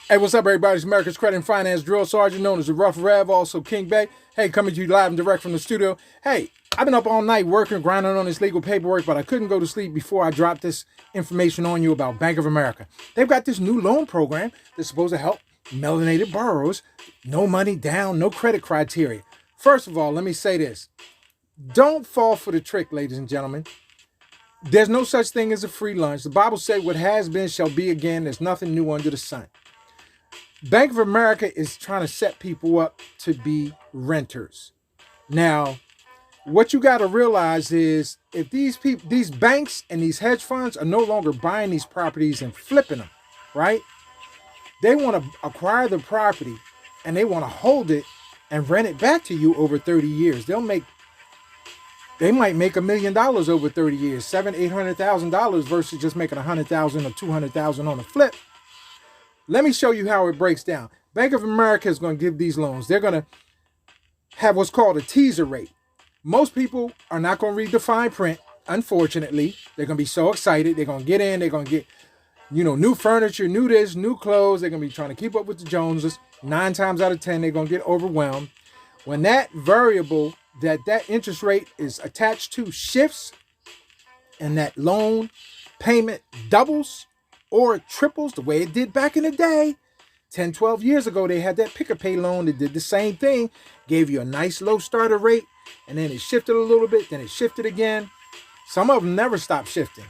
Hey, what's up, everybody? It's America's Credit and Finance Drill Sergeant, known as the Rough Rev, also King Bay. Hey, coming to you live and direct from the studio. Hey, I've been up all night working, grinding on this legal paperwork, but I couldn't go to sleep before I dropped this information on you about Bank of America. They've got this new loan program that's supposed to help melanated borrowers. No money down, no credit criteria. First of all, let me say this. Don't fall for the trick, ladies and gentlemen. There's no such thing as a free lunch. The Bible said what has been shall be again. There's nothing new under the sun. Bank of America is trying to set people up to be renters. Now, what you got to realize is if these banks and these hedge funds are no longer buying these properties and flipping them, right? They want to acquire the property and they want to hold it and rent it back to you over 30 years. They might make $1 million over 30 years, $800,000 versus just making $100,000 or $200,000 on a flip. Let me show you how it breaks down. Bank of America is going to give these loans. They're going to have what's called a teaser rate. Most people are not going to read the fine print, unfortunately. They're going to be so excited. They're going to get in. They're going to get, new furniture, new this, new clothes. They're going to be trying to keep up with the Joneses. 9 times out of 10, they're going to get overwhelmed. When that variable, that interest rate is attached to shifts and that loan payment doubles, or it triples the way it did back in the day. 10, 12 years ago, they had that pick-a-pay loan that did the same thing, gave you a nice low starter rate, and then it shifted a little bit, then it shifted again. Some of them never stop shifting.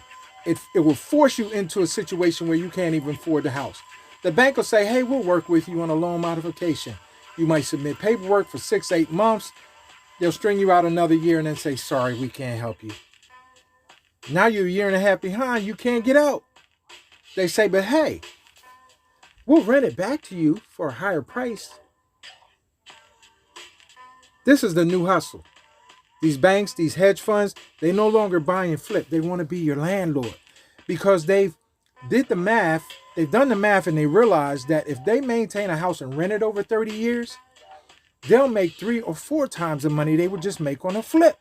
It will force you into a situation where you can't even afford the house. The bank will say, hey, we'll work with you on a loan modification. You might submit paperwork for 6, 8 months. They'll string you out another year and then say, sorry, we can't help you. Now you're a year and a half behind. You can't get out. They say, but hey, we'll rent it back to you for a higher price. This is the new hustle. These banks, these hedge funds, they no longer buy and flip. They want to be your landlord because they've done the math, and they realized that if they maintain a house and rent it over 30 years, they'll make 3 or 4 times the money they would just make on a flip.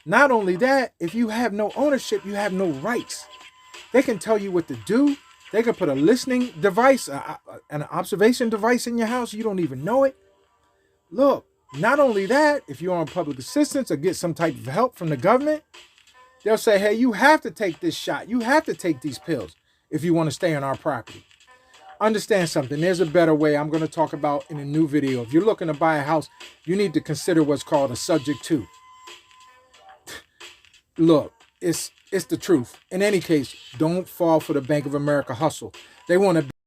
Not only that, if you have no ownership, you have no rights. They can tell you what to do. They can put a listening device, an observation device in your house. You don't even know it. Look, not only that, if you're on public assistance or get some type of help from the government, they'll say, hey, you have to take this shot. You have to take these pills if you want to stay on our property. Understand something. There's a better way I'm going to talk about in a new video. If you're looking to buy a house, you need to consider what's called a subject to. Look, it's the truth. In any case, don't fall for the Bank of America hustle. They want to